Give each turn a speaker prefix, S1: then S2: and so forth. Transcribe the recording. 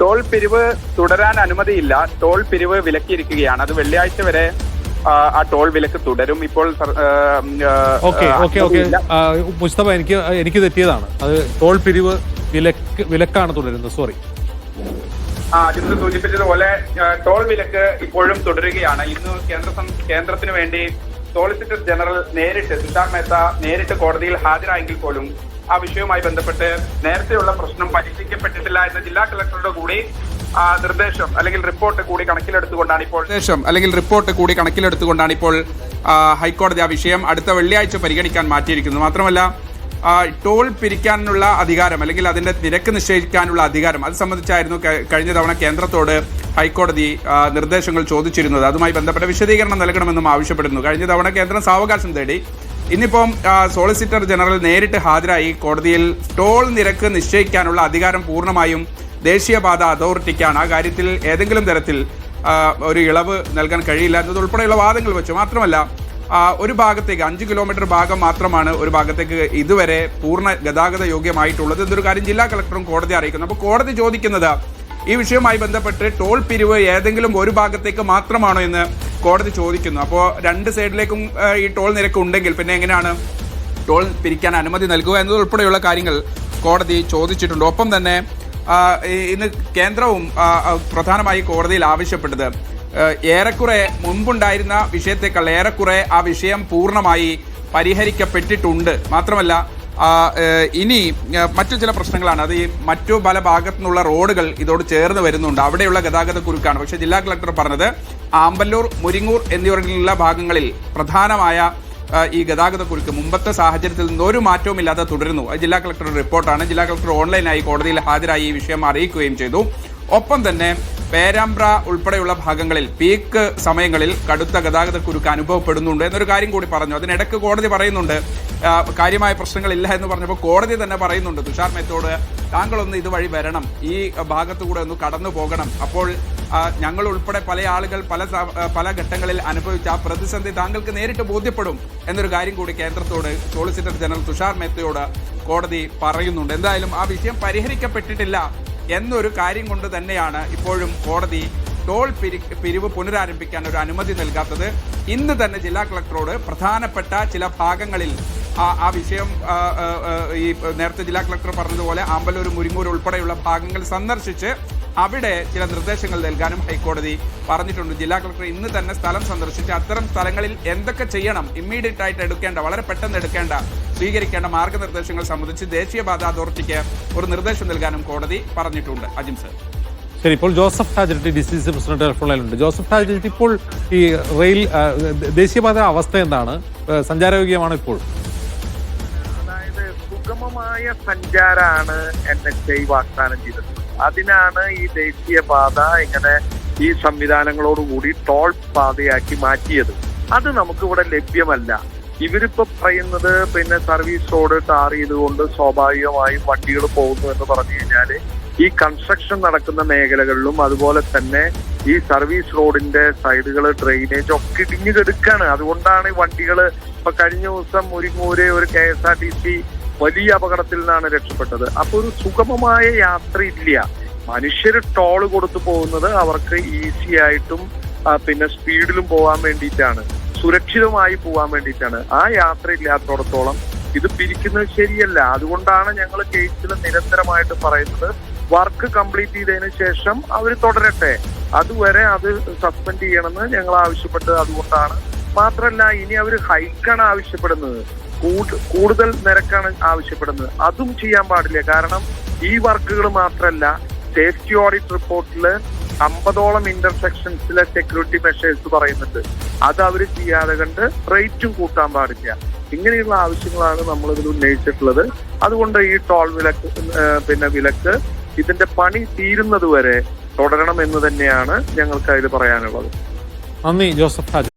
S1: Toll പിരിവ് തുടരാൻ അനുമതിയില്ല. Toll പിരിവ് വിലക്കിയിരിക്കുകയാണ്. അത് വെള്ളിയാഴ്ച വരെ ആ ടോൾ വിലക്ക് തുടരും. ഇപ്പോൾ
S2: മുസ്തഫ, എനിക്ക് തെറ്റിയതാണ്. അത് ടോൾ പിരിവ് വിലക്കാണ് തുടരുന്നത്. സോറി.
S1: അജിത് സൂചിപ്പിച്ചതുപോലെ ടോൾ വിലക്ക് ഇപ്പോഴും തുടരുകയാണ്. ഇന്ന് കേന്ദ്രത്തിന് വേണ്ടി സോളിസിറ്റർ ജനറൽ തുഷാർ മേത്ത നേരിട്ട് കോടതിയിൽ ഹാജരായെങ്കിൽ പോലും ആ വിഷയവുമായി ബന്ധപ്പെട്ട് നേരത്തെയുള്ള പ്രശ്നം പരിഹരിക്കപ്പെട്ടിട്ടില്ല എന്ന ജില്ലാ കളക്ടറുടെ കൂടി നിർദ്ദേശം അല്ലെങ്കിൽ റിപ്പോർട്ട് കൂടി കണക്കിലെടുത്തുകൊണ്ടാണ് ഇപ്പോൾ ഹൈക്കോടതി ആ വിഷയം അടുത്ത വെള്ളിയാഴ്ച പരിഗണിക്കാൻ മാറ്റിയിരിക്കുന്നത്. മാത്രമല്ല ടോൾ പിരിക്കാനുള്ള അധികാരം അല്ലെങ്കിൽ അതിന്റെ നിരക്ക് നിശ്ചയിക്കാനുള്ള അധികാരം അത് സംബന്ധിച്ചായിരുന്നു കഴിഞ്ഞ തവണ കേന്ദ്രത്തോട് ഹൈക്കോടതി നിർദ്ദേശങ്ങൾ ചോദിച്ചിരുന്നത്. അതുമായി ബന്ധപ്പെട്ട വിശദീകരണം നൽകണമെന്നും ആവശ്യപ്പെടുന്നു. കഴിഞ്ഞ തവണ കേന്ദ്രം സാവകാശം തേടി. ഇന്നിപ്പം സോളിസിറ്റർ ജനറൽ നേരിട്ട് ഹാജരായി കോടതിയിൽ ടോൾ നിരക്ക് നിശ്ചയിക്കാനുള്ള അധികാരം പൂർണ്ണമായും ദേശീയപാത അതോറിറ്റിക്കാണ്. ആ കാര്യത്തിൽ ഏതെങ്കിലും തരത്തിൽ ഒരു ഇളവ് നൽകാൻ കഴിയില്ല എന്നതുൾപ്പെടെയുള്ള വാദങ്ങൾ വെച്ചു. മാത്രമല്ല ഒരു ഭാഗത്തേക്ക് 5 കിലോമീറ്റർ ഭാഗം മാത്രമാണ് ഒരു ഭാഗത്തേക്ക് ഇതുവരെ പൂർണ്ണ ഗതാഗത യോഗ്യമായിട്ടുള്ളത് എന്നൊരു കാര്യം ജില്ലാ കളക്ടറും കോടതി അറിയിക്കുന്നു. അപ്പോൾ കോടതി ചോദിക്കുന്നത് ഈ വിഷയവുമായി ബന്ധപ്പെട്ട് ടോൾ പിരിവ് ഏതെങ്കിലും ഒരു ഭാഗത്തേക്ക് മാത്രമാണോ എന്ന് കോടതി ചോദിക്കുന്നു. അപ്പോൾ രണ്ട് സൈഡിലേക്കും ഈ ടോൾ നിരക്ക് ഉണ്ടെങ്കിൽ പിന്നെ എങ്ങനെയാണ് ടോൾ പിരിക്കാൻ അനുമതി നൽകുക എന്നതുൾപ്പെടെയുള്ള കാര്യങ്ങൾ കോടതി ചോദിച്ചിട്ടുണ്ട്. ഒപ്പം തന്നെ ഇന്ന് കേന്ദ്രവും പ്രധാനമായി കോടതിയിൽ ആവശ്യപ്പെട്ടത് ഏറെക്കുറെ മുൻപുണ്ടായിരുന്ന വിഷയത്തെക്കാൾ ഏറെക്കുറെ ആ വിഷയം പൂർണ്ണമായി പരിഹരിക്കപ്പെട്ടിട്ടുണ്ട്. മാത്രമല്ല ഇനി മറ്റു ചില പ്രശ്നങ്ങളാണ്. അത് ഈ മറ്റു പല ഭാഗത്തു നിന്നുള്ള റോഡുകൾ ഇതോട് ചേർന്ന് വരുന്നുണ്ട്. അവിടെയുള്ള ഗതാഗത കുരുക്കാണ്. പക്ഷേ ജില്ലാ കളക്ടർ പറഞ്ഞത് ആമ്പല്ലൂർ, മുരിങ്ങൂർ എന്നിവരിലുള്ള ഭാഗങ്ങളിൽ പ്രധാനമായ ഈ ഗതാഗത കുരുക്ക് മുമ്പത്തെ സാഹചര്യത്തിൽ നിന്ന് ഒരു മാറ്റവുമില്ലാതെ തുടരുന്നു. ജില്ലാ കളക്ടറുടെ റിപ്പോർട്ടാണ്. ജില്ലാ കളക്ടർ ഓൺലൈനായി കോടതിയിൽ ഹാജരായി ഈ വിഷയം അറിയിക്കുകയും ചെയ്തു. ഒപ്പം തന്നെ പേരാമ്പ്ര ഉൾപ്പെടെയുള്ള ഭാഗങ്ങളിൽ പീക്ക് സമയങ്ങളിൽ കടുത്ത ഗതാഗത കുരുക്ക് അനുഭവപ്പെടുന്നുണ്ട് എന്നൊരു കാര്യം കൂടി പറഞ്ഞു. അതിനിടയ്ക്ക് കോടതി പറയുന്നുണ്ട് കാര്യമായ പ്രശ്നങ്ങളില്ല എന്ന് പറഞ്ഞപ്പോൾ കോടതി തന്നെ പറയുന്നുണ്ട് തുഷാർ മേത്തയോട്, താങ്കളൊന്ന് ഇതുവഴി വരണം, ഈ ഭാഗത്തുകൂടെ ഒന്ന് കടന്നു പോകണം. അപ്പോൾ ഞങ്ങൾ ഉൾപ്പെടെ പല ആളുകൾ പല ഘട്ടങ്ങളിൽ അനുഭവിച്ച ആ പ്രതിസന്ധി താങ്കൾക്ക് നേരിട്ട് ബോധ്യപ്പെടും എന്നൊരു കാര്യം കൂടി കേന്ദ്രത്തോട് സോളിസിറ്റർ ജനറൽ തുഷാർ മേത്തയോട് കോടതി പറയുന്നുണ്ട്. എന്തായാലും ആ വിഷയം പരിഹരിക്കപ്പെട്ടിട്ടില്ല എന്നൊരു കാര്യം കൊണ്ട് തന്നെയാണ് ഇപ്പോഴും കോടതി ടോൾ പിരിവ് പുനരാരംഭിക്കാൻ ഒരു അനുമതി നൽകാത്തത്. ഇന്ന് തന്നെ ജില്ലാ കളക്ടറോട് പ്രധാനപ്പെട്ട ചില ഭാഗങ്ങളിൽ ആ വിഷയം ഈ നേരത്തെ ജില്ലാ കളക്ടർ പറഞ്ഞതുപോലെ ആമ്പല്ലൂർ, മുരിങ്ങൂർ ഉൾപ്പെടെയുള്ള ഭാഗങ്ങൾ സന്ദർശിച്ച് അവിടെ ചില നിർദ്ദേശങ്ങൾ നൽകാനും ഹൈക്കോടതി പറഞ്ഞിട്ടുണ്ട്. ജില്ലാ കളക്ടർ ഇന്ന് തന്നെ സ്ഥലം സന്ദർശിച്ച് അത്തരം സ്ഥലങ്ങളിൽ എന്തൊക്കെ ചെയ്യണം, ഇമ്മീഡിയറ്റ് ആയിട്ട് വളരെ പെട്ടെന്ന് സ്വീകരിക്കേണ്ട മാർഗനിർദ്ദേശങ്ങൾ സംബന്ധിച്ച് ദേശീയപാത അതോറിറ്റിക്ക് ഒരു നിർദ്ദേശം നൽകാനും കോടതി പറഞ്ഞിട്ടുണ്ട്. അജിം സർ.
S2: ശരി, ഇപ്പോൾ ജോസഫ് ടാജറ്റ് DCC പ്രസിഡന്റ് ടെലിഫോണിലുണ്ട്. ജോസഫ് ടാജറ്റ്, ഇപ്പോൾ ഈ റെയിൽ ദേശീയപാത അവസ്ഥ എന്താണ്? സഞ്ചാരയോഗ്യമാണ് ഇപ്പോൾ?
S3: അതായത് സുഗമമായ സഞ്ചാരമാണ് NHAI വാഗ്ദാനം ചെയ്തത്. അതിനാണ് ഈ ദേശീയപാത ഇങ്ങനെ ഈ സംവിധാനങ്ങളോടുകൂടി ടോൾ പാതയാക്കി മാറ്റിയത്. അത് നമുക്കിവിടെ ലഭ്യമല്ല. ഇവരിപ്പോ പറയുന്നത് പിന്നെ സർവീസ് റോഡ് ടാർ ചെയ്തുകൊണ്ട് സ്വാഭാവികമായും വണ്ടികൾ പോകുന്നു എന്ന് പറഞ്ഞു കഴിഞ്ഞാല് ഈ കൺസ്ട്രക്ഷൻ നടക്കുന്ന മേഖലകളിലും അതുപോലെ തന്നെ ഈ സർവീസ് റോഡിന്റെ സൈഡുകൾ ഡ്രെയിനേജ് ഒക്കെ ഇടിഞ്ഞു കെടുക്കാണ്. അതുകൊണ്ടാണ് ഈ വണ്ടികൾ ഇപ്പൊ കഴിഞ്ഞ ദിവസം മുരിങ്ങൂര് ഒരു KSRTC വലിയ അപകടത്തിൽ നിന്നാണ് രക്ഷപ്പെട്ടത്. അപ്പൊ ഒരു സുഗമമായ യാത്രയില്ല. മനുഷ്യർ ടോള് കൊടുത്തു പോകുന്നത് അവർക്ക് ഈസി ആയിട്ടും പിന്നെ സ്പീഡിലും പോകാൻ വേണ്ടിയിട്ടാണ്, സുരക്ഷിതമായി പോകാൻ വേണ്ടിയിട്ടാണ്. ആ യാത്ര ഇല്ലാത്തടത്തോളം ഇത് പിരിക്കുന്നത് ശരിയല്ല. അതുകൊണ്ടാണ് ഞങ്ങൾ കേസിൽ നിരന്തരമായിട്ട് പറയുന്നത് വർക്ക് കംപ്ലീറ്റ് ചെയ്തതിന് ശേഷം അവർ തുടരട്ടെ, അതുവരെ അത് സസ്പെൻഡ് ചെയ്യണമെന്ന് ഞങ്ങൾ ആവശ്യപ്പെട്ടത് അതുകൊണ്ടാണ്. മാത്രമല്ല ഇനി അവർ ഹൈക്കാണ് ആവശ്യപ്പെടുന്നത്, കൂടുതൽ നിരക്കാണ് ആവശ്യപ്പെടുന്നത്. അതും ചെയ്യാൻ പാടില്ല. കാരണം ഈ വർക്കുകൾ മാത്രമല്ല, സേഫ്റ്റി ഓഡിറ്റ് റിപ്പോർട്ടിൽ 50ഓളം ഇന്റർസെക്ഷൻസിലെ സെക്യൂരിറ്റി മെഷേഴ്സ് പറയുന്നുണ്ട്. അത് അവർ ചെയ്യാതെ കണ്ട് റേറ്റും കൂട്ടാൻ പാടില്ല. ഇങ്ങനെയുള്ള ആവശ്യങ്ങളാണ് നമ്മൾ ഇതിൽ ഉന്നയിച്ചിട്ടുള്ളത്. അതുകൊണ്ട് ഈ ടോൾ വിലക്ക് ഇതിന്റെ പണി തീരുന്നത് വരെ തുടരണം എന്ന് തന്നെയാണ് ഞങ്ങൾക്ക് അതിൽ പറയാനുള്ളത്.
S2: നന്ദി ജോസഫ്.